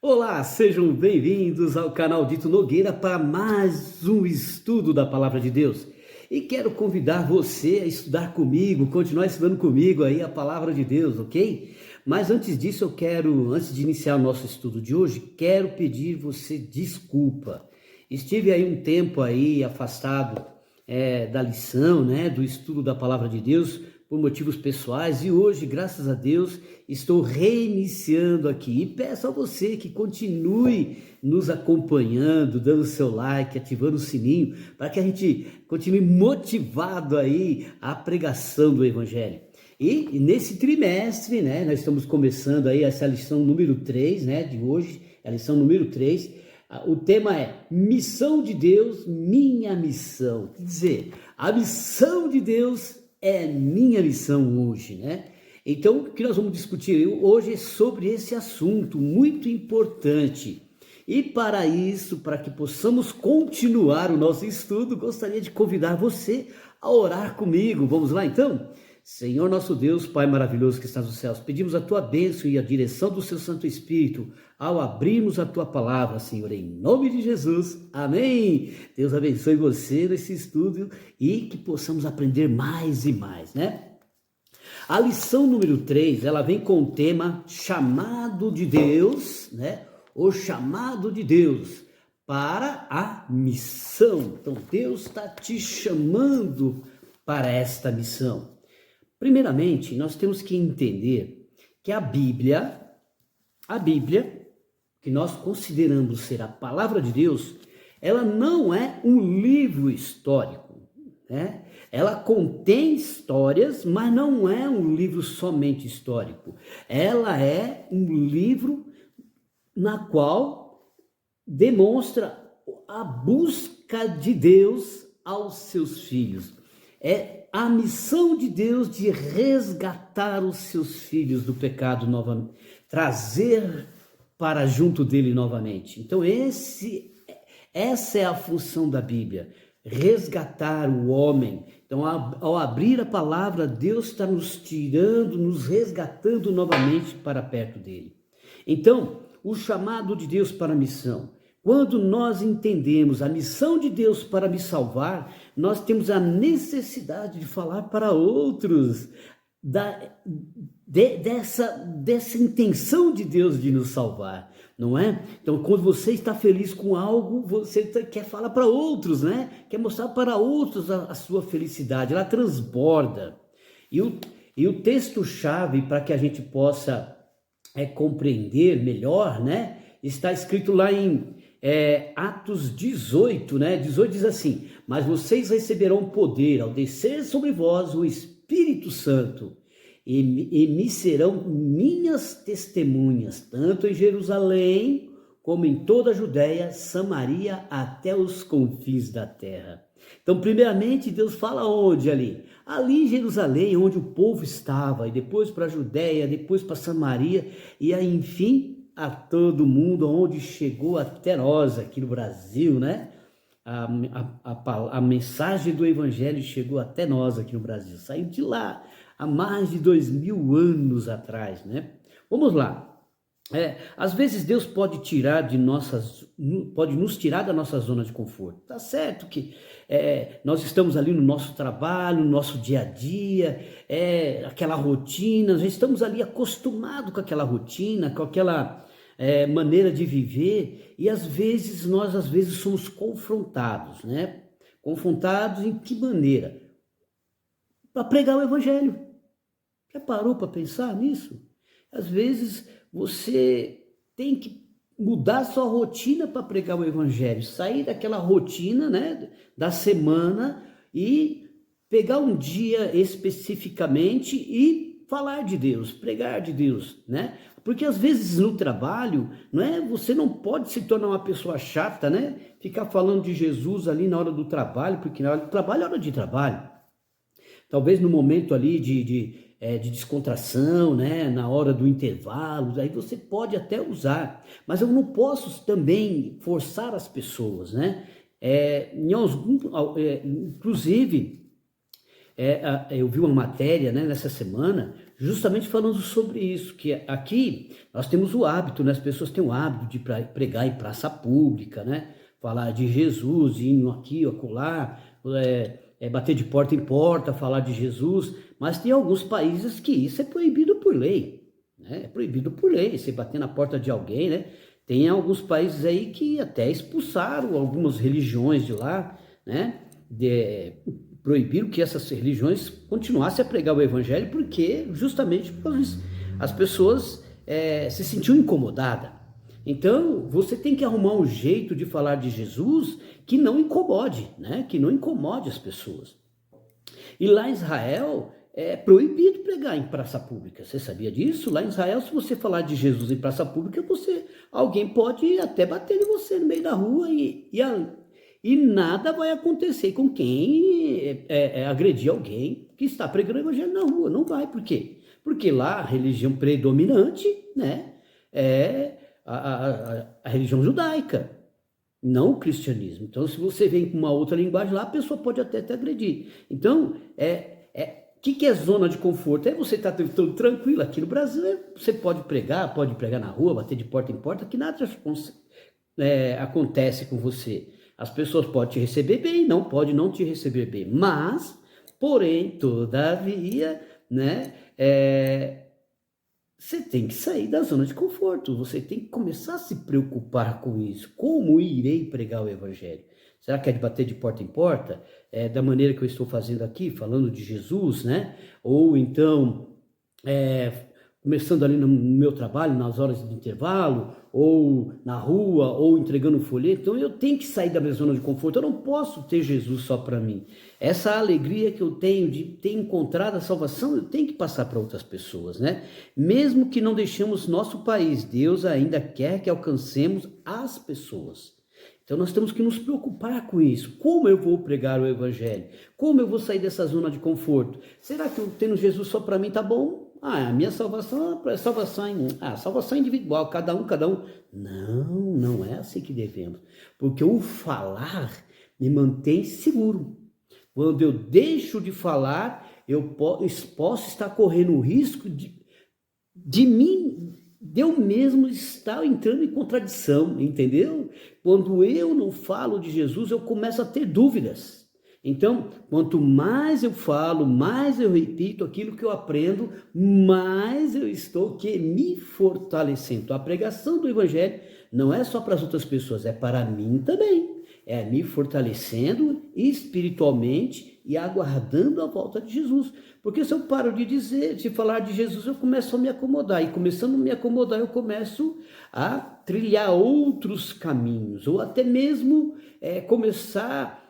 Olá, sejam bem-vindos ao canal Dito Nogueira para mais um estudo da Palavra de Deus. E quero convidar você a estudar comigo, continuar estudando comigo aí a Palavra de Deus, ok? Mas antes disso, antes de iniciar o nosso estudo de hoje, quero pedir você desculpa. Estive aí um tempo aí afastado da lição, né, do estudo da Palavra de Deus, por motivos pessoais, e hoje, graças a Deus, estou reiniciando aqui e peço a você que continue nos acompanhando, dando seu like, ativando o sininho, para que a gente continue motivado aí à pregação do Evangelho. E nesse trimestre, né, nós estamos começando aí essa lição número 3, né, de hoje, a lição número 3, o tema é Missão de Deus, Minha Missão. Quer dizer, a missão de Deus é minha missão hoje, né? Então, o que nós vamos discutir hoje é sobre esse assunto muito importante. E para isso, para que possamos continuar o nosso estudo, gostaria de convidar você a orar comigo. Vamos lá então? Senhor nosso Deus, Pai maravilhoso que estás nos céus, pedimos a tua bênção e a direção do seu Santo Espírito ao abrirmos a tua palavra, Senhor, em nome de Jesus. Amém. Deus abençoe você nesse estudo e que possamos aprender mais e mais, né? A lição número 3, ela vem com o tema chamado de Deus, né? O chamado de Deus para a missão. Então, Deus está te chamando para esta missão. Primeiramente, nós temos que entender que a Bíblia, que nós consideramos ser a palavra de Deus, ela não é um livro histórico, né? Ela contém histórias, mas não é um livro somente histórico. Ela é um livro na qual demonstra a busca de Deus aos seus filhos. É a missão de Deus de resgatar os seus filhos do pecado novamente, trazer para junto dele novamente. Então essa é a função da Bíblia, resgatar o homem. Então ao abrir a palavra, Deus está nos tirando, nos resgatando novamente para perto dele. Então, o chamado de Deus para a missão. Quando nós entendemos a missão de Deus para me salvar, nós temos a necessidade de falar para outros dessa intenção de Deus de nos salvar, não é? Então, quando você está feliz com algo, você quer falar para outros, né? Quer mostrar para outros a sua felicidade, ela transborda. E o texto-chave para que a gente possa compreender melhor, né? Está escrito lá em Atos 18, né? 18 diz assim: mas vocês receberão poder ao descer sobre vós o Espírito Santo e me serão minhas testemunhas, tanto em Jerusalém como em toda a Judéia, Samaria, até os confins da terra. Então, primeiramente, Deus fala onde ali? Ali em Jerusalém, onde o povo estava, e depois para a Judéia, depois para Samaria, e aí, enfim, a todo mundo, onde chegou até nós aqui no Brasil, né? A mensagem do Evangelho chegou até nós aqui no Brasil, saiu de lá há mais de 2000 anos atrás, né? Vamos lá. Às vezes Deus pode nos tirar da nossa zona de conforto. Tá certo que nós estamos ali no nosso trabalho, no nosso dia a dia, aquela rotina, já estamos ali acostumados com aquela rotina, com aquela maneira de viver, e às vezes nós somos confrontados, né? Confrontados em que maneira? Para pregar o Evangelho. Já parou para pensar nisso? Às vezes você tem que mudar sua rotina para pregar o Evangelho, sair daquela rotina, né, da semana e pegar um dia especificamente e falar de Deus, pregar de Deus, né? Porque às vezes no trabalho, você não pode se tornar uma pessoa chata, né? Ficar falando de Jesus ali na hora do trabalho, porque na hora do trabalho é hora de trabalho. Talvez no momento ali de descontração, né? Na hora do intervalo, aí você pode até usar, mas eu não posso também forçar as pessoas, né? Inclusive, eu vi uma matéria, né, nessa semana, justamente falando sobre isso, que aqui nós temos o hábito, né? As pessoas têm o hábito de pregar em praça pública, né? Falar de Jesus, indo aqui, acolá, bater de porta em porta, falar de Jesus, mas tem alguns países que isso é proibido por lei, né? É proibido por lei, você bater na porta de alguém, né? Tem alguns países aí que até expulsaram algumas religiões de lá, né? Proibiram que essas religiões continuassem a pregar o evangelho, porque justamente as pessoas se sentiam incomodadas. Então, você tem que arrumar um jeito de falar de Jesus que não incomode, né? Que não incomode as pessoas. E lá em Israel é proibido pregar em praça pública. Você sabia disso? Lá em Israel, se você falar de Jesus em praça pública, alguém pode até bater em você no meio da rua e nada vai acontecer com quem agredir alguém que está pregando o evangelho na rua. Não vai. Por quê? Porque lá a religião predominante, né, é a religião judaica, não o cristianismo. Então, se você vem com uma outra linguagem lá, a pessoa pode até te agredir. Então, o que é zona de conforto? É você estar tão tranquilo. Aqui no Brasil, você pode pregar na rua, bater de porta em porta, que nada acontece com você. As pessoas podem te receber bem, não pode não te receber bem, mas, porém, todavia, né, você tem que sair da zona de conforto, você tem que começar a se preocupar com isso. Como irei pregar o evangelho? Será que é de bater de porta em porta? Da maneira que eu estou fazendo aqui, falando de Jesus, né? Ou então, começando ali no meu trabalho, nas horas de intervalo, ou na rua, ou entregando um folheto. Então eu tenho que sair da minha zona de conforto, eu não posso ter Jesus só para mim. Essa alegria que eu tenho de ter encontrado a salvação, eu tenho que passar para outras pessoas, né? Mesmo que não deixemos nosso país, Deus ainda quer que alcancemos as pessoas. Então nós temos que nos preocupar com isso. Como eu vou pregar o evangelho? Como eu vou sair dessa zona de conforto? Será que eu tendo Jesus só para mim tá bom? A minha salvação é salvação individual, cada um. Não é assim que devemos. Porque o falar me mantém seguro. Quando eu deixo de falar, eu posso estar correndo o risco de eu mesmo estar entrando em contradição, entendeu? Quando eu não falo de Jesus, eu começo a ter dúvidas. Então, quanto mais eu falo, mais eu repito aquilo que eu aprendo, mais eu estou me fortalecendo. A pregação do evangelho não é só para as outras pessoas, é para mim também. É me fortalecendo espiritualmente e aguardando a volta de Jesus. Porque se eu paro de falar de Jesus, eu começo a me acomodar. E começando a me acomodar, eu começo a trilhar outros caminhos. Ou até mesmo começar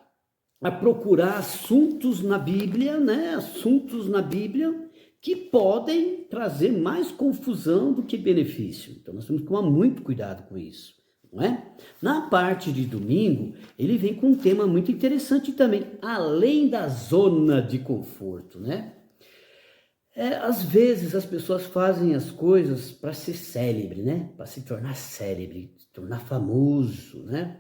a procurar assuntos na Bíblia, né? Assuntos na Bíblia que podem trazer mais confusão do que benefício. Então nós temos que tomar muito cuidado com isso. Não é? Na parte de domingo, ele vem com um tema muito interessante também, além da zona de conforto, né? Às vezes as pessoas fazem as coisas para ser célebre, né? Para se tornar célebre, se tornar famoso, né?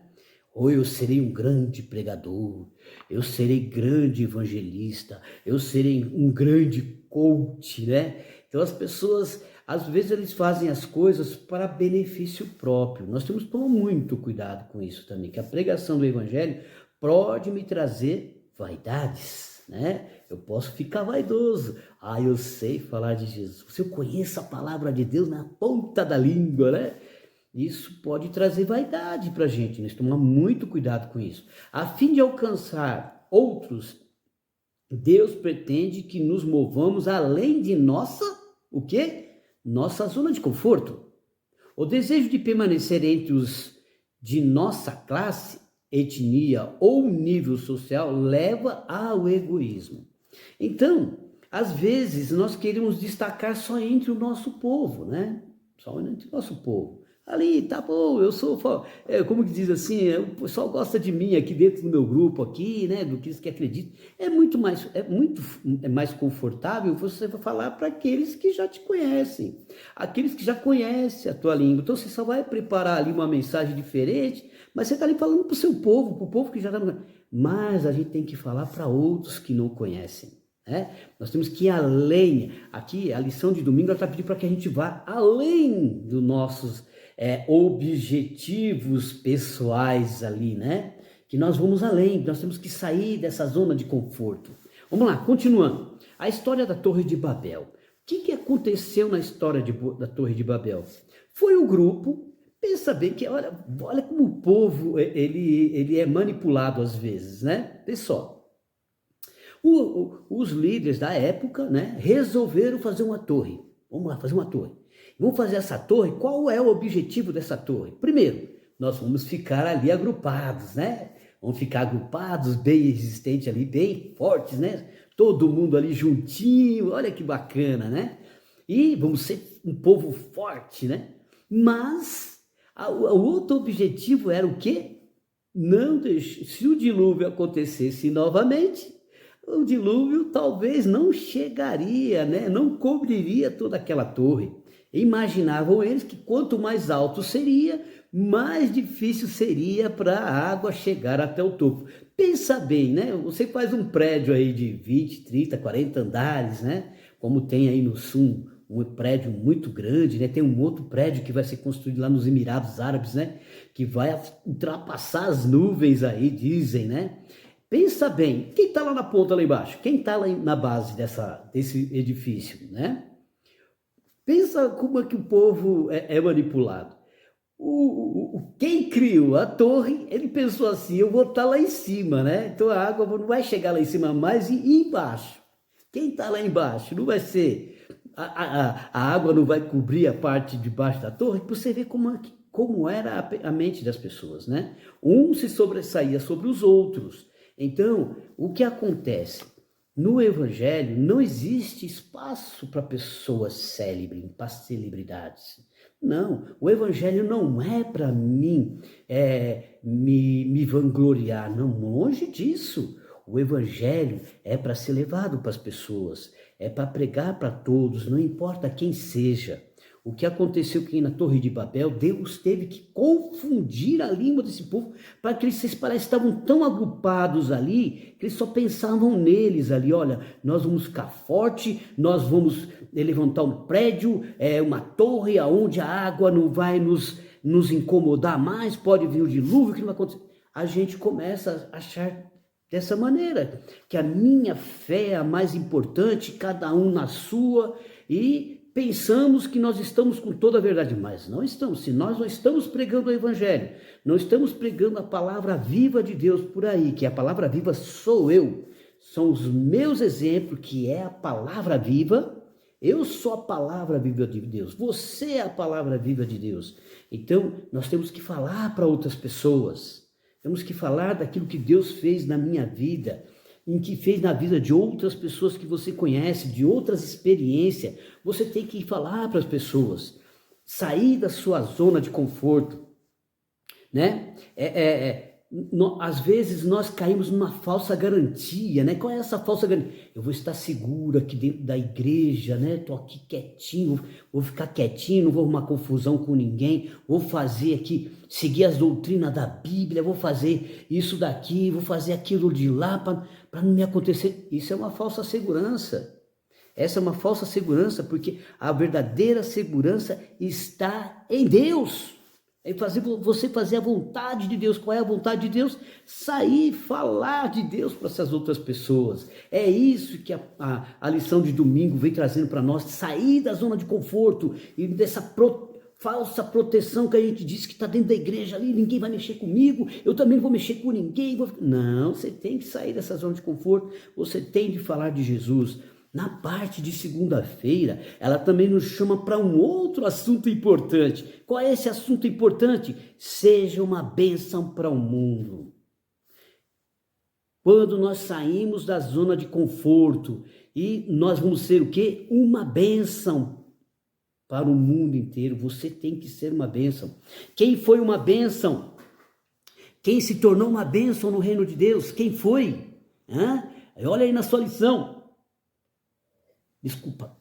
Ou eu serei um grande pregador, eu serei grande evangelista, eu serei um grande coach, né? Então as pessoas, às vezes eles fazem as coisas para benefício próprio. Nós temos que tomar muito cuidado com isso também, que a pregação do evangelho pode me trazer vaidades, né? Eu posso ficar vaidoso. Eu sei falar de Jesus, eu conheço a palavra de Deus na ponta da língua, né? Isso pode trazer vaidade para a gente, nós tomamos muito cuidado com isso. A fim de alcançar outros, Deus pretende que nos movamos além de o quê? Nossa zona de conforto. O desejo de permanecer entre os de nossa classe, etnia ou nível social leva ao egoísmo. Então, às vezes, nós queremos destacar só entre o nosso povo, né? Só entre o nosso povo. Ali, tá bom, eu sou, como que diz assim, o pessoal gosta de mim aqui dentro do meu grupo aqui, né, do que acredita. É muito mais confortável você falar para aqueles que já te conhecem, aqueles que já conhecem a tua língua. Então você só vai preparar ali uma mensagem diferente, mas você está ali falando para o seu povo, para o povo que já está... Mas a gente tem que falar para outros que não conhecem. né? Nós temos que ir além. Aqui, a lição de domingo está pedindo para que a gente vá além dos nossos objetivos pessoais ali, né? Que nós vamos além, nós temos que sair dessa zona de conforto. Vamos lá, continuando. A história da Torre de Babel. O que aconteceu na história da Torre de Babel? Foi um grupo, pensa bem que, olha como o povo, ele é manipulado às vezes, né? Pessoal, os líderes da época, né, resolveram fazer uma torre. Vamos lá, fazer uma torre. Vamos fazer essa torre, qual é o objetivo dessa torre? Primeiro, nós vamos ficar ali agrupados, né? Vamos ficar agrupados, bem resistentes ali, bem fortes, né? Todo mundo ali juntinho, olha que bacana, né? E vamos ser um povo forte, né? Mas o outro objetivo era o quê? Não deixar, se o dilúvio acontecesse novamente, o dilúvio talvez não chegaria, né? Não cobriria toda aquela torre. Imaginavam eles que quanto mais alto seria, mais difícil seria para a água chegar até o topo. Pensa bem, né? Você faz um prédio aí de 20, 30, 40 andares, né? Como tem aí no sul, um prédio muito grande, né? Tem um outro prédio que vai ser construído lá nos Emirados Árabes, né? Que vai ultrapassar as nuvens aí, dizem, né? Pensa bem, quem está lá na ponta, lá embaixo? Quem está lá na base desse edifício, né? Pensa como é que o povo é manipulado. Quem criou a torre, ele pensou assim, eu vou estar lá em cima, né? Então a água não vai chegar lá em cima, mas embaixo. Quem está lá embaixo não vai ser... A água não vai cobrir a parte de baixo da torre. Você vê como era a mente das pessoas, né? Um se sobressaía sobre os outros. Então, o que acontece? No Evangelho não existe espaço para pessoas célebres, para celebridades. Não, o Evangelho não é para mim me vangloriar, não, longe disso. O Evangelho é para ser levado para as pessoas, é para pregar para todos, não importa quem seja. O que aconteceu aqui na Torre de Babel, Deus teve que confundir a língua desse povo, para que eles estavam tão agrupados ali, que eles só pensavam neles ali, olha, nós vamos ficar forte, nós vamos levantar um prédio, uma torre, onde a água não vai nos incomodar mais, pode vir o dilúvio, que não vai acontecer. A gente começa a achar dessa maneira, que a minha fé é a mais importante, cada um na sua, e pensamos que nós estamos com toda a verdade, mas não estamos. Se nós não estamos pregando o Evangelho, não estamos pregando a palavra viva de Deus por aí, que a palavra viva sou eu, são os meus exemplos, que é a palavra viva. Eu sou a palavra viva de Deus, você é a palavra viva de Deus. Então, nós temos que falar para outras pessoas, temos que falar daquilo que Deus fez na minha vida, em que fez na vida de outras pessoas que você conhece, de outras experiências. Você tem que falar para as pessoas, sair da sua zona de conforto, né? Às vezes nós caímos numa falsa garantia, né? Qual é essa falsa garantia? Eu vou estar seguro aqui dentro da igreja, né? Estou aqui quietinho, vou ficar quietinho, não vou arrumar confusão com ninguém, vou fazer aqui, seguir as doutrinas da Bíblia, vou fazer isso daqui, vou fazer aquilo de lá para não me acontecer. Isso é uma falsa segurança. Essa é uma falsa segurança, porque a verdadeira segurança está em Deus. É você fazer a vontade de Deus. Qual é a vontade de Deus? Sair, falar de Deus para essas outras pessoas. É isso que a lição de domingo vem trazendo para nós. Sair da zona de conforto e dessa falsa proteção que a gente diz que está dentro da igreja ali. Ninguém vai mexer comigo, eu também não vou mexer com ninguém. Não, você tem que sair dessa zona de conforto. Você tem de falar de Jesus. Na parte de segunda-feira, ela também nos chama para um outro assunto importante. Qual é esse assunto importante? Seja uma bênção para o mundo. Quando nós saímos da zona de conforto e nós vamos ser o quê? Uma bênção para o mundo inteiro. Você tem que ser uma bênção. Quem foi uma bênção? Quem se tornou uma bênção no reino de Deus? Quem foi? Olha aí na sua lição. Desculpa,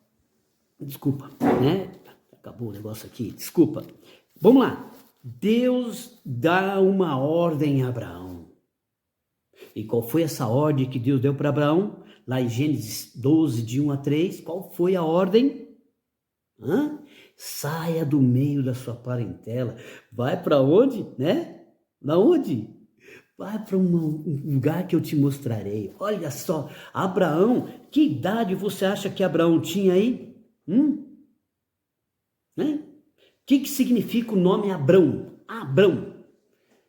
né? Acabou o negócio aqui, desculpa. Vamos lá. Deus dá uma ordem a Abraão. E qual foi essa ordem que Deus deu para Abraão? Lá em Gênesis 12, de 1 a 3, qual foi a ordem? Saia do meio da sua parentela. Vai para onde, né? Na onde? Vai para um lugar que eu te mostrarei. Olha só, Abraão, que idade você acha que Abraão tinha aí? Né? O que significa o nome Abrão? Abrão.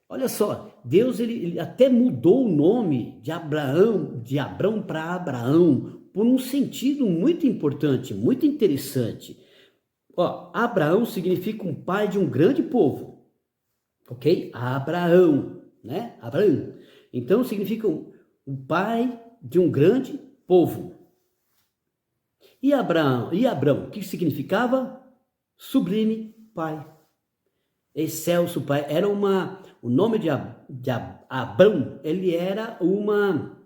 Olha só, Deus ele até mudou o nome de Abrão para Abraão, por um sentido muito importante, muito interessante. Ó, Abraão significa um pai de um grande povo, ok? Abraão, né? Abraão. Então significa um pai de um grande povo. E Abraão, o que significava? Sublime pai. Excelso pai. Era o nome de Abrão, ele era uma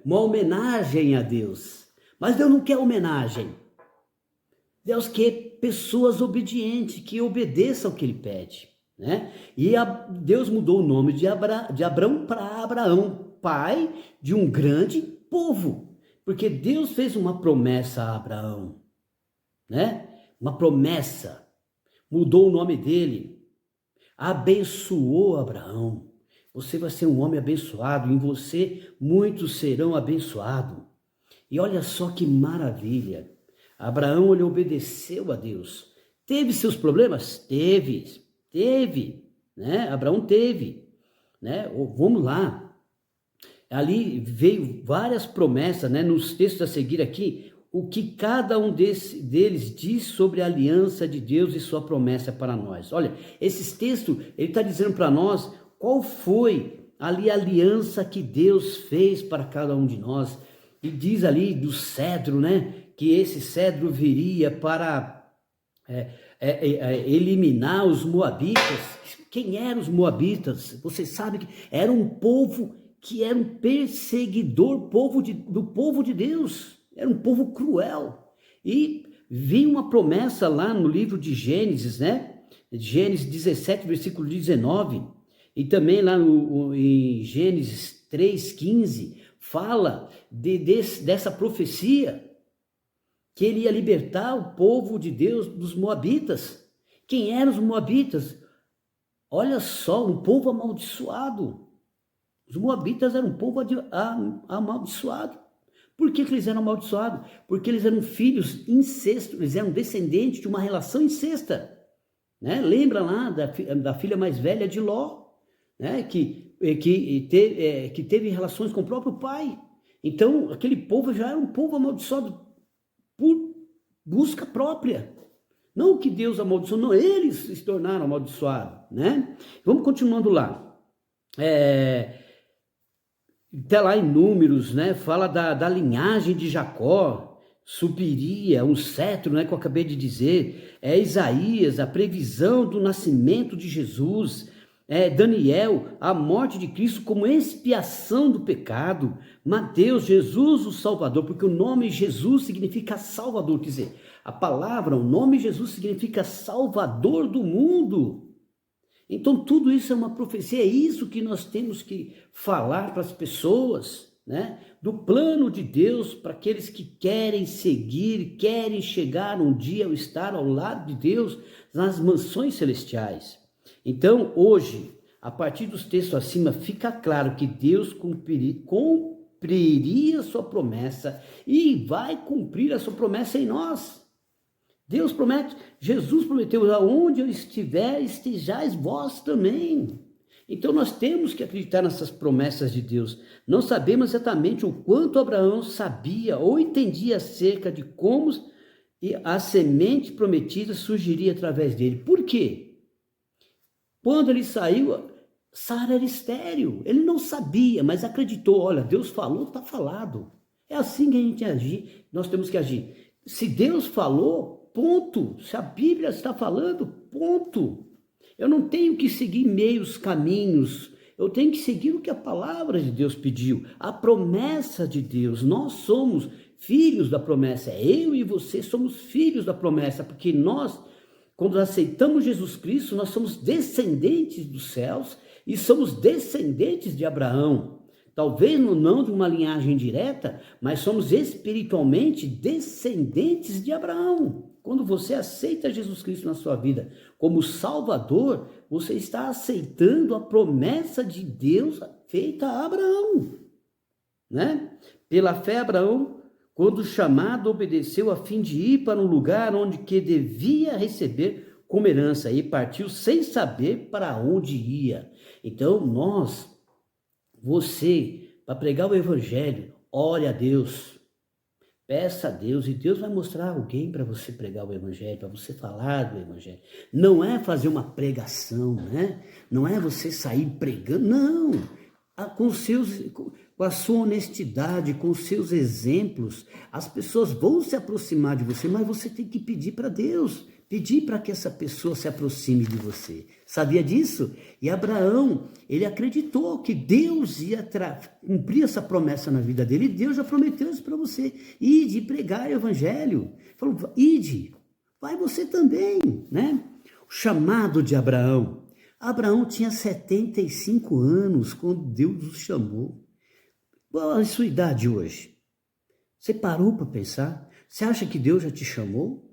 homenagem a Deus. Mas Deus não quer homenagem. Deus quer pessoas obedientes, que obedeçam ao que ele pede, né? E Deus mudou o nome de Abrão para Abraão, pai de um grande povo, porque Deus fez uma promessa a Abraão, né? Uma promessa, mudou o nome dele, abençoou Abraão. Você vai ser um homem abençoado, em você muitos serão abençoados. E olha só que maravilha. Abraão, ele obedeceu a Deus. Teve seus problemas? Teve, né? Abraão teve, né? Vamos lá. Ali veio várias promessas, né? Nos textos a seguir aqui, o que cada um deles diz sobre a aliança de Deus e sua promessa para nós. Olha, esses textos, ele está dizendo para nós qual foi ali a aliança que Deus fez para cada um de nós. E diz ali do cedro, né? Que esse cedro viria para eliminar os moabitas. Quem eram os moabitas? Você sabe que era um povo que era um perseguidor do povo de Deus. Era um povo cruel. E vinha uma promessa lá no livro de Gênesis, né? Gênesis 17, versículo 19. E também lá em Gênesis 3,15, fala dessa profecia, que ele ia libertar o povo de Deus dos moabitas. Quem eram os moabitas? Olha só, um povo amaldiçoado. Os moabitas eram um povo amaldiçoado. Por que eles eram amaldiçoados? Porque eles eram filhos incesto, eles eram descendentes de uma relação incesta. Né? Lembra lá da filha mais velha de Ló, né? que teve relações com o próprio pai. Então, aquele povo já era um povo amaldiçoado por busca própria. Não que Deus amaldiçoou, não, eles se tornaram amaldiçoados, né? Vamos continuando lá. Até lá em Números, né? Fala da linhagem de Jacó, subiria um cetro, né? Que eu acabei de dizer. Isaías, a previsão do nascimento de Jesus. Daniel, a morte de Cristo como expiação do pecado. Mateus, Jesus o Salvador, porque o nome Jesus significa Salvador, quer dizer, a palavra, o nome Jesus significa Salvador do mundo. Então tudo isso é uma profecia, é isso que nós temos que falar para as pessoas, né? Do plano de Deus para aqueles que querem seguir, querem chegar um dia ao estar ao lado de Deus nas mansões celestiais. Então, hoje, a partir dos textos acima, fica claro que Deus cumpriria sua promessa e vai cumprir a sua promessa em nós. Deus promete, Jesus prometeu, aonde eu estiver, estejais vós também. Então, nós temos que acreditar nessas promessas de Deus. Não sabemos exatamente o quanto Abraão sabia ou entendia acerca de como a semente prometida surgiria através dele. Por quê? Quando ele saiu, Sara era estéril. Ele não sabia, mas acreditou. Olha, Deus falou, está falado. É assim que a gente agir. Nós temos que agir. Se Deus falou, ponto. Se a Bíblia está falando, ponto. Eu não tenho que seguir meios caminhos. Eu tenho que seguir o que a palavra de Deus pediu. A promessa de Deus. Nós somos filhos da promessa. Eu e você somos filhos da promessa, porque nós, quando aceitamos Jesus Cristo, nós somos descendentes dos céus e somos descendentes de Abraão. talvez não de uma linhagem direta, mas somos espiritualmente descendentes de Abraão. Quando você aceita Jesus Cristo na sua vida como Salvador, você está aceitando a promessa de Deus feita a Abraão, né? Pela fé, Abraão, quando chamado, obedeceu a fim de ir para um lugar onde que devia receber como herança, e partiu sem saber para onde ia. Então, você, para pregar o evangelho, ore a Deus, peça a Deus, e Deus vai mostrar alguém para você pregar o evangelho, para você falar do evangelho. Não é fazer uma pregação, né? Não é você sair pregando, não. Com a sua honestidade, com os seus exemplos, as pessoas vão se aproximar de você, mas você tem que pedir para Deus, pedir para que essa pessoa se aproxime de você. Sabia disso? E Abraão, ele acreditou que Deus ia cumprir essa promessa na vida dele, e Deus já prometeu isso para você. Ide pregar o evangelho. Falou, ide, vai você também, né? O chamado de Abraão. Abraão tinha 75 anos quando Deus o chamou. Qual a sua idade hoje? Você parou para pensar? Você acha que Deus já te chamou?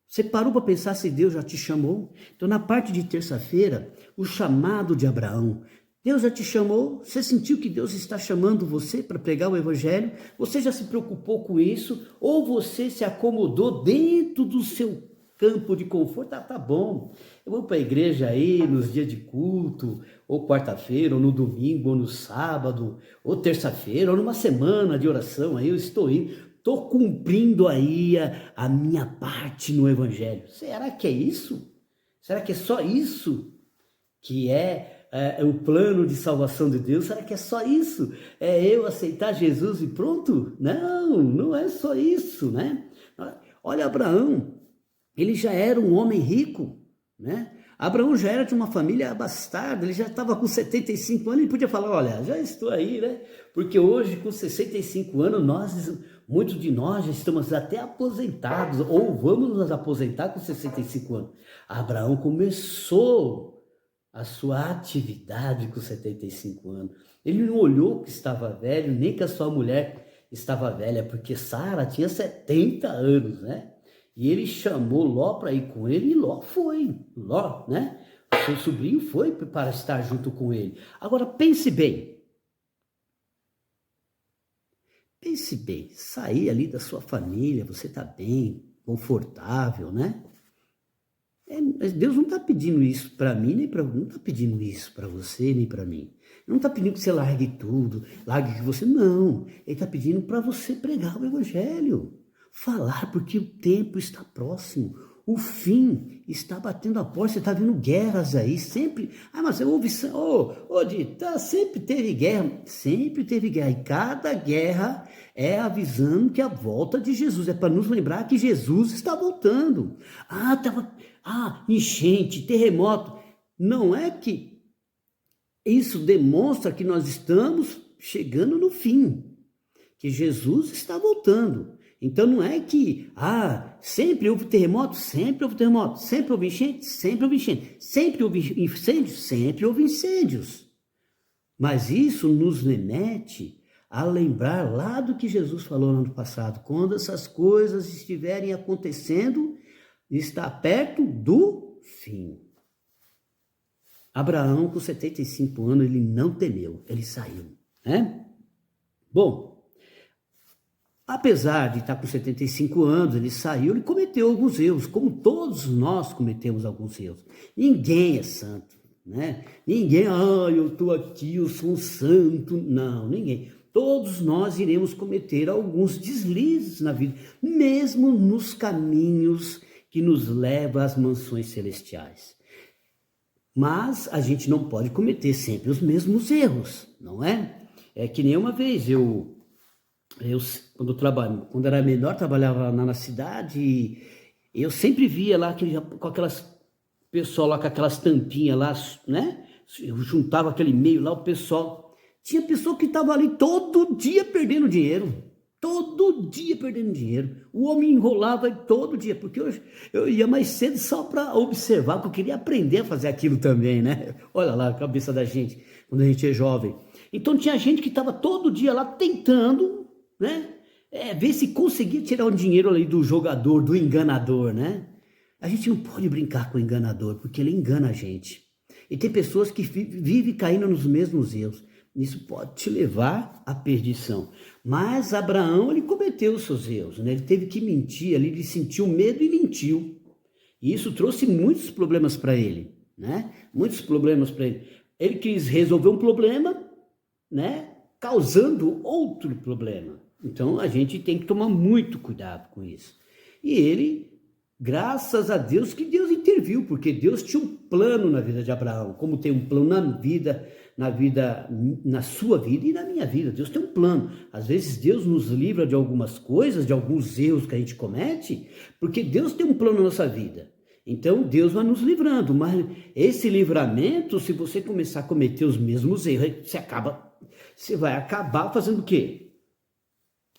Você parou para pensar se Deus já te chamou? Então, na parte de terça-feira, o chamado de Abraão. Deus já te chamou? Você sentiu que Deus está chamando você para pregar o evangelho? Você já se preocupou com isso? Ou você se acomodou dentro do seu campo de conforto? Tá bom, eu vou para a igreja aí nos dias de culto, ou quarta-feira, ou no domingo, ou no sábado, ou terça-feira, ou numa semana de oração, aí eu estou indo, estou cumprindo aí a minha parte no evangelho. Será que é isso? Será que é só isso que é o plano de salvação de Deus? Será que é só isso? É eu aceitar Jesus e pronto? Não, não é só isso, né? Olha Abraão, ele já era um homem rico, né? Abraão já era de uma família abastada, ele já estava com 75 anos, ele podia falar, olha, já estou aí, né? Porque hoje, com 65 anos, muitos de nós já estamos até aposentados, ou vamos nos aposentar com 65 anos. Abraão começou a sua atividade com 75 anos. Ele não olhou que estava velho, nem que a sua mulher estava velha, porque Sara tinha 70 anos, né? E ele chamou Ló para ir com ele, e Ló foi. Ló, né? O seu sobrinho foi para estar junto com ele. Agora, pense bem. Pense bem, sair ali da sua família, você está bem, confortável, né? Deus não está pedindo isso para mim, não está pedindo isso para você, nem para mim. Não está pedindo que você largue tudo, largue que você... Não, Ele está pedindo para você pregar o evangelho. Falar, porque o tempo está próximo, o fim está batendo a porta, você está vendo guerras aí, sempre, mas ouve, sempre teve guerra, e cada guerra é avisando que a volta de Jesus, é para nos lembrar que Jesus está voltando. Enchente, terremoto, não é que isso demonstra que nós estamos chegando no fim, que Jesus está voltando. Então não é que, sempre houve terremoto, sempre houve enchente, sempre houve incêndios, sempre houve incêndios. Mas isso nos remete a lembrar lá do que Jesus falou no ano passado, quando essas coisas estiverem acontecendo, está perto do fim. Abraão, com 75 anos, ele não temeu, ele saiu, né? Bom, apesar de estar com 75 anos, ele saiu, ele cometeu alguns erros, como todos nós cometemos alguns erros. Ninguém é santo, né? Ninguém, eu estou aqui, eu sou um santo. Não, ninguém. Todos nós iremos cometer alguns deslizes na vida, mesmo nos caminhos que nos levam às mansões celestiais. Mas a gente não pode cometer sempre os mesmos erros, não é? É que nem uma vez quando era menor, trabalhava na cidade, e eu sempre via lá com aquelas pessoal lá com aquelas tampinhas lá, né? Eu juntava aquele meio lá, o pessoal. Tinha pessoa que estava ali todo dia perdendo dinheiro. Todo dia perdendo dinheiro. O homem enrolava todo dia, porque eu ia mais cedo só para observar, porque eu queria aprender a fazer aquilo também, né? Olha lá a cabeça da gente, quando a gente é jovem. Então tinha gente que estava todo dia lá tentando, né? Ver se conseguia tirar um dinheiro ali do jogador, do enganador, né? A gente não pode brincar com o enganador, porque ele engana a gente. E tem pessoas que vivem caindo nos mesmos erros. Isso pode te levar à perdição. Mas Abraão, ele cometeu os seus erros, né? Ele teve que mentir ali, ele sentiu medo e mentiu. E isso trouxe muitos problemas para ele, né? Muitos problemas para ele. Ele quis resolver um problema, né? Causando outro problema. Então a gente tem que tomar muito cuidado com isso. E ele, graças a Deus que Deus interviu, porque Deus tinha um plano na vida de Abraão, como tem um plano na sua vida e na minha vida. Deus tem um plano. Às vezes Deus nos livra de algumas coisas, de alguns erros que a gente comete, porque Deus tem um plano na nossa vida. Então Deus vai nos livrando, mas esse livramento, se você começar a cometer os mesmos erros, você vai acabar fazendo o quê?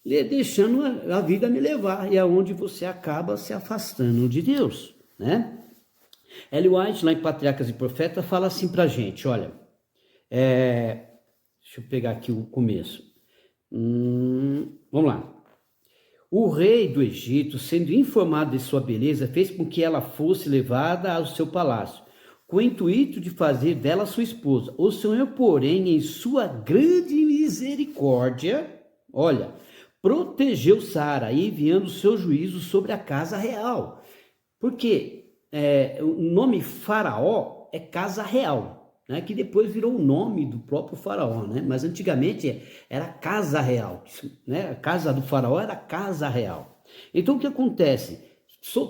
Deixando a vida me levar, e é onde você acaba se afastando de Deus, né? Ellen White, lá em Patriarcas e Profetas, fala assim pra gente, olha, deixa eu pegar aqui o começo, vamos lá. O rei do Egito, sendo informado de sua beleza, fez com que ela fosse levada ao seu palácio, com o intuito de fazer dela sua esposa. O Senhor, porém, em sua grande misericórdia, olha, protegeu Sara, enviando o seu juízo sobre a casa real. Porque o nome Faraó é casa real, né? Que depois virou o nome do próprio Faraó, né? Mas antigamente era casa real, né? A casa do Faraó era casa real. Então o que acontece?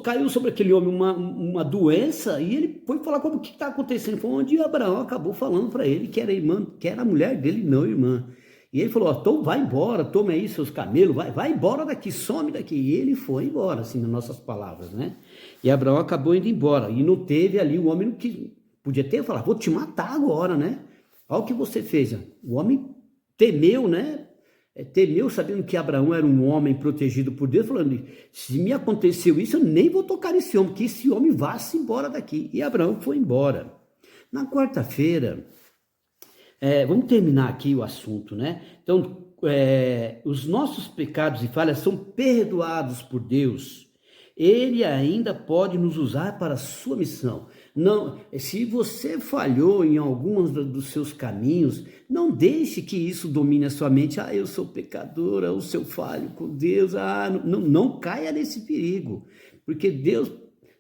Caiu sobre aquele homem uma doença e ele foi falar como o que está acontecendo. Foi onde Abraão acabou falando para ele que era irmã, que era a mulher dele, não irmã. E ele falou, então vai embora, tome aí seus camelos, vai embora daqui, some daqui. E ele foi embora, assim, nas nossas palavras, né? E Abraão acabou indo embora. E não teve ali o homem que podia ter falado, vou te matar agora, né? Olha o que você fez. O homem temeu, né? Temeu sabendo que Abraão era um homem protegido por Deus, falando, se me aconteceu isso, eu nem vou tocar nesse homem, que esse homem vá-se embora daqui. E Abraão foi embora. Na quarta-feira, vamos terminar aqui o assunto, né? Então, os nossos pecados e falhas são perdoados por Deus. Ele ainda pode nos usar para a sua missão. Não, se você falhou em alguns dos seus caminhos, não deixe que isso domine a sua mente. Eu sou pecador, ou se eu falho com Deus, não caia nesse perigo. Porque Deus,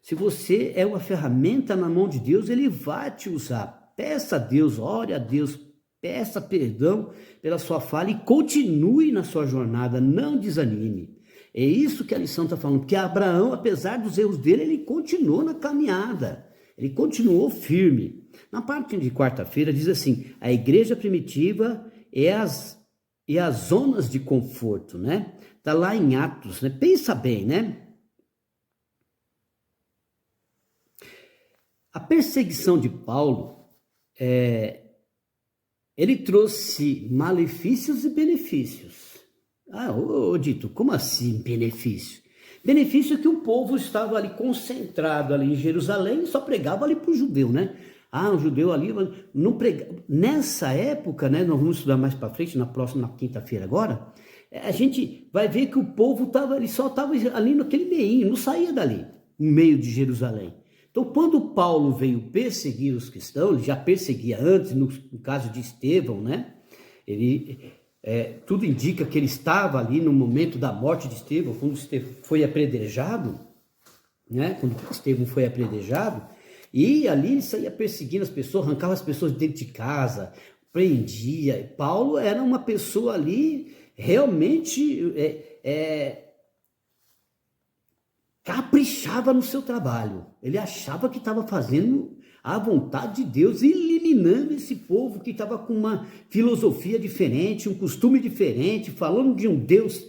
se você é uma ferramenta na mão de Deus, Ele vai te usar. Peça a Deus, ore a Deus, peça perdão pela sua falha e continue na sua jornada, não desanime. É isso que a lição está falando, porque Abraão, apesar dos erros dele, ele continuou na caminhada, ele continuou firme. Na parte de quarta-feira diz assim, a igreja primitiva é as zonas de conforto, né? Está lá em Atos, né? Pensa bem, né? A perseguição de Paulo, ele trouxe malefícios e benefícios. Dito, como assim benefício? Benefício é que o povo estava ali concentrado ali em Jerusalém e só pregava ali para o judeu, né? O judeu ali não pregava. Nessa época, né? Nós vamos estudar mais para frente, na quinta-feira agora, a gente vai ver que o povo só estava ali naquele meio, não saía dali, no meio de Jerusalém. Então, quando Paulo veio perseguir os cristãos, ele já perseguia antes, no caso de Estevão, né? Tudo indica que ele estava ali no momento da morte de Estevão, quando Estevão foi apedrejado, né? Quando Estevão foi apedrejado, e ali ele saía perseguindo as pessoas, arrancava as pessoas de dentro de casa, prendia. Paulo era uma pessoa ali realmente caprichava no seu trabalho. Ele achava que estava fazendo a vontade de Deus, eliminando esse povo que estava com uma filosofia diferente, um costume diferente, falando de um Deus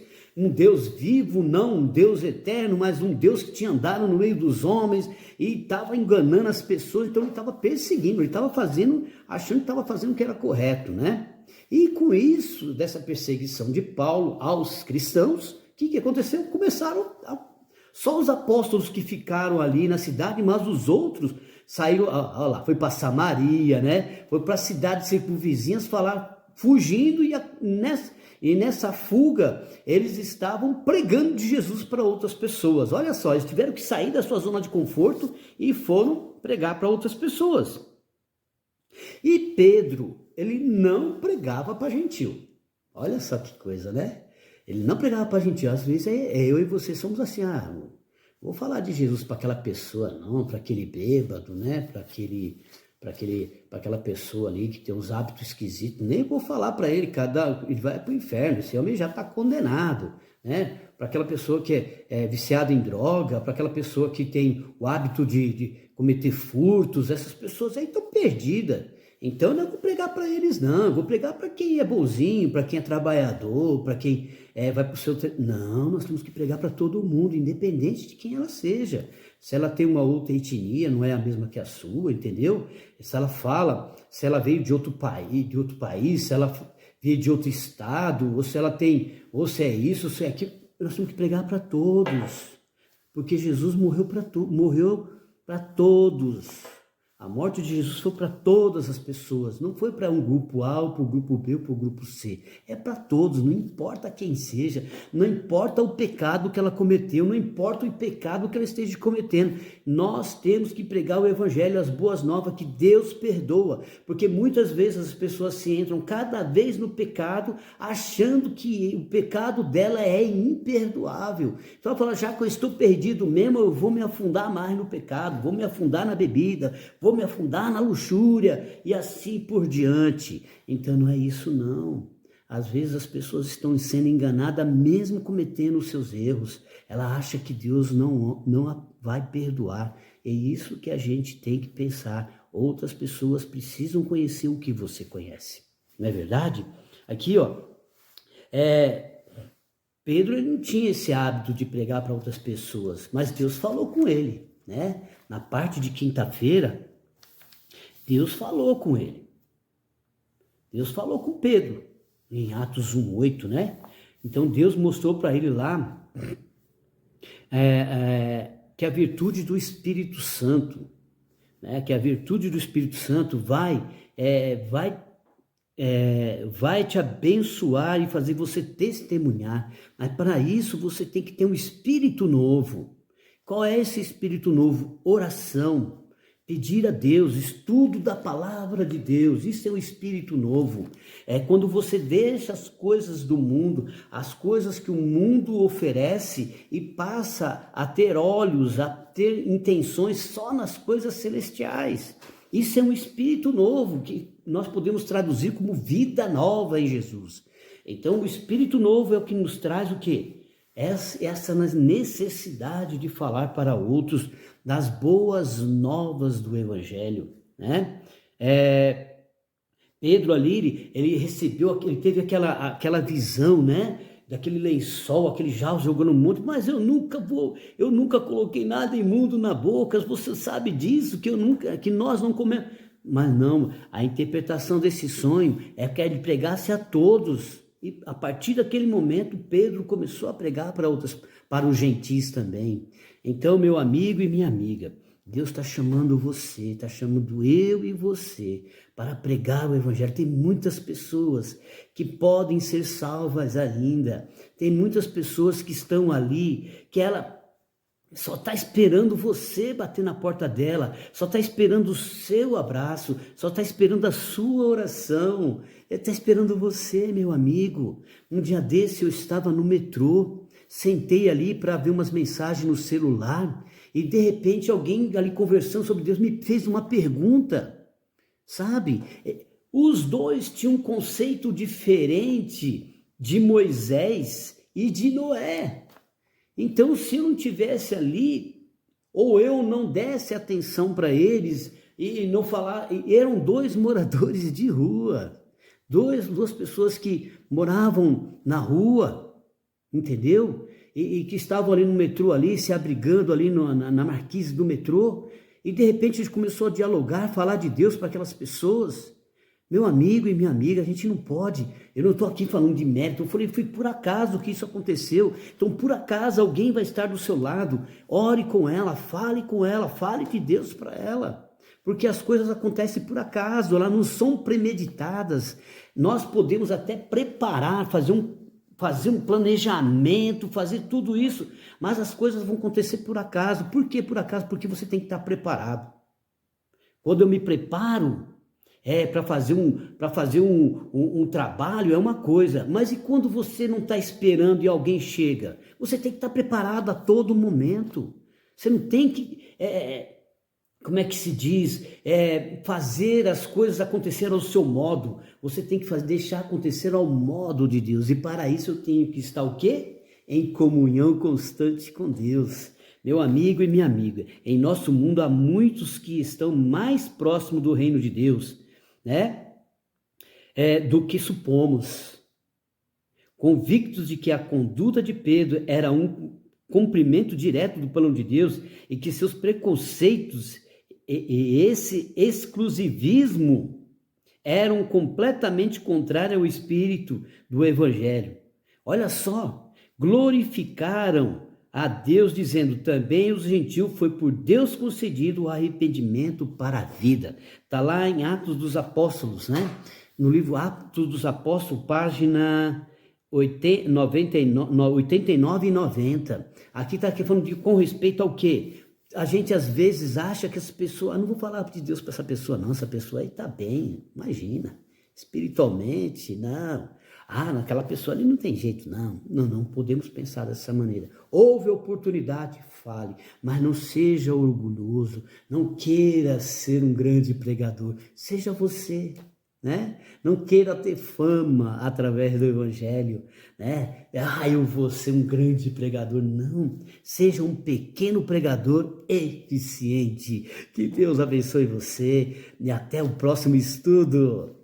vivo, não um Deus eterno, mas um Deus que tinha andado no meio dos homens e estava enganando as pessoas. Então ele estava perseguindo, ele estava achando que estava fazendo o que era correto, né? E com isso, dessa perseguição de Paulo aos cristãos, o que aconteceu? Só os apóstolos que ficaram ali na cidade, mas os outros saíram, foi para Samaria, né? Foi para as cidades circunvizinhas fugindo e nessa fuga eles estavam pregando de Jesus para outras pessoas. Olha só, eles tiveram que sair da sua zona de conforto e foram pregar para outras pessoas. E Pedro, ele não pregava para gentil. Olha só que coisa, né? Ele não pregava para gentil. Às vezes eu e você somos assim, vou falar de Jesus para aquela pessoa, não, para aquele bêbado, né? Para aquela pessoa ali que tem uns hábitos esquisitos. Nem vou falar para ele, ele vai para o inferno. Esse homem já está condenado, né? Para aquela pessoa que é viciada em droga, para aquela pessoa que tem o hábito de cometer furtos, essas pessoas aí estão perdidas. Então eu não vou pregar para eles, não. Eu vou pregar para quem é bonzinho, para quem é trabalhador, para quem vai para o seu... Não, nós temos que pregar para todo mundo, independente de quem ela seja. Se ela tem uma outra etnia, não é a mesma que a sua, entendeu? Se ela fala, se ela veio de outro país, se ela veio de outro estado, ou se ela tem, ou se é isso, ou se é aquilo, nós temos que pregar para todos. Porque Jesus morreu para todos. A morte de Jesus foi para todas as pessoas, não foi para um grupo A, ou para o grupo B, ou para o grupo C. É para todos, não importa quem seja, não importa o pecado que ela cometeu, não importa o pecado que ela esteja cometendo. Nós temos que pregar o evangelho, as boas novas, que Deus perdoa. Porque muitas vezes as pessoas se entram cada vez no pecado, achando que o pecado dela é imperdoável. Então ela fala, já que eu estou perdido mesmo, eu vou me afundar mais no pecado, vou me afundar na bebida, vou me afundar na luxúria e assim por diante. Então não é isso não. Às vezes as pessoas estão sendo enganadas mesmo cometendo os seus erros. Ela acha que Deus não a vai perdoar. É isso que a gente tem que pensar. Outras pessoas precisam conhecer o que você conhece. Não é verdade? Aqui, Pedro ele não tinha esse hábito de pregar para outras pessoas, mas Deus falou com ele, né? Na parte de quinta-feira, Deus falou com ele. Deus falou com Pedro, em Atos 1:8, né? Então Deus mostrou para ele lá que a virtude do Espírito Santo, né? Que a virtude do Espírito Santo vai te abençoar e fazer você testemunhar. Mas para isso você tem que ter um espírito novo. Qual é esse espírito novo? Oração. Pedir a Deus, estudo da palavra de Deus, isso é o espírito novo. É quando você deixa as coisas do mundo, as coisas que o mundo oferece e passa a ter olhos, a ter intenções só nas coisas celestiais. Isso é um espírito novo que nós podemos traduzir como vida nova em Jesus. Então o espírito novo é o que nos traz o quê? Essa necessidade de falar para outros das boas novas do Evangelho, né? Pedro ali, ele teve aquela visão, né? Daquele lençol, aquele jarro jogando no monte, mas eu nunca coloquei nada imundo na boca, você sabe disso, que nós não comemos. Mas não, a interpretação desse sonho é que ele pregasse a todos. E a partir daquele momento, Pedro começou a pregar para os gentis também. Então, meu amigo e minha amiga, Deus está chamando você, está chamando eu e você para pregar o evangelho. Tem muitas pessoas que podem ser salvas ainda. Tem muitas pessoas que estão ali, que ela só está esperando você bater na porta dela, só está esperando o seu abraço, só está esperando a sua oração. Ele está esperando você, meu amigo. Um dia desse eu estava no metrô, sentei ali para ver umas mensagens no celular e de repente alguém ali conversando sobre Deus me fez uma pergunta, sabe? Os dois tinham um conceito diferente de Moisés e de Noé. Então, se eu não tivesse ali, ou eu não desse atenção para eles e não falar, eram dois moradores de rua, duas pessoas que moravam na rua, entendeu? E que estavam ali no metrô, ali, se abrigando ali na marquise do metrô, e de repente a gente começou a dialogar, falar de Deus para aquelas pessoas. Meu amigo e minha amiga, a gente não pode, eu não estou aqui falando de mérito, eu falei, foi por acaso que isso aconteceu, então por acaso alguém vai estar do seu lado, ore com ela, fale de Deus para ela, porque as coisas acontecem por acaso, elas não são premeditadas. Nós podemos até preparar, fazer um planejamento, fazer tudo isso, mas as coisas vão acontecer por acaso. Por que por acaso? Porque você tem que estar preparado. Quando eu me preparo para fazer um trabalho é uma coisa, mas e quando você não está esperando e alguém chega? Você tem que estar preparado a todo momento. Você não tem que, como é que se diz, fazer as coisas acontecer ao seu modo. Você tem que deixar acontecer ao modo de Deus. E para isso eu tenho que estar o quê? Em comunhão constante com Deus. Meu amigo e minha amiga, em nosso mundo há muitos que estão mais próximos do reino de Deus, né? Do que supomos. Convictos de que a conduta de Pedro era um cumprimento direto do plano de Deus e que seus preconceitos e esse exclusivismo eram completamente contrários ao espírito do evangelho. Olha só, glorificaram a Deus dizendo, também os gentios foi por Deus concedido o arrependimento para a vida. Está lá em Atos dos Apóstolos, né? No livro Atos dos Apóstolos, página 89 e 90. Aqui está falando de com respeito ao quê? A gente às vezes acha que essa pessoa, não vou falar de Deus para essa pessoa não, essa pessoa aí está bem, imagina, espiritualmente, não. Naquela pessoa ali não tem jeito, não. Não podemos pensar dessa maneira. Houve oportunidade, fale, mas não seja orgulhoso, não queira ser um grande pregador, seja você, né? Não queira ter fama através do evangelho, né? Eu vou ser um grande pregador, não. Seja um pequeno pregador eficiente. Que Deus abençoe você e até o próximo estudo.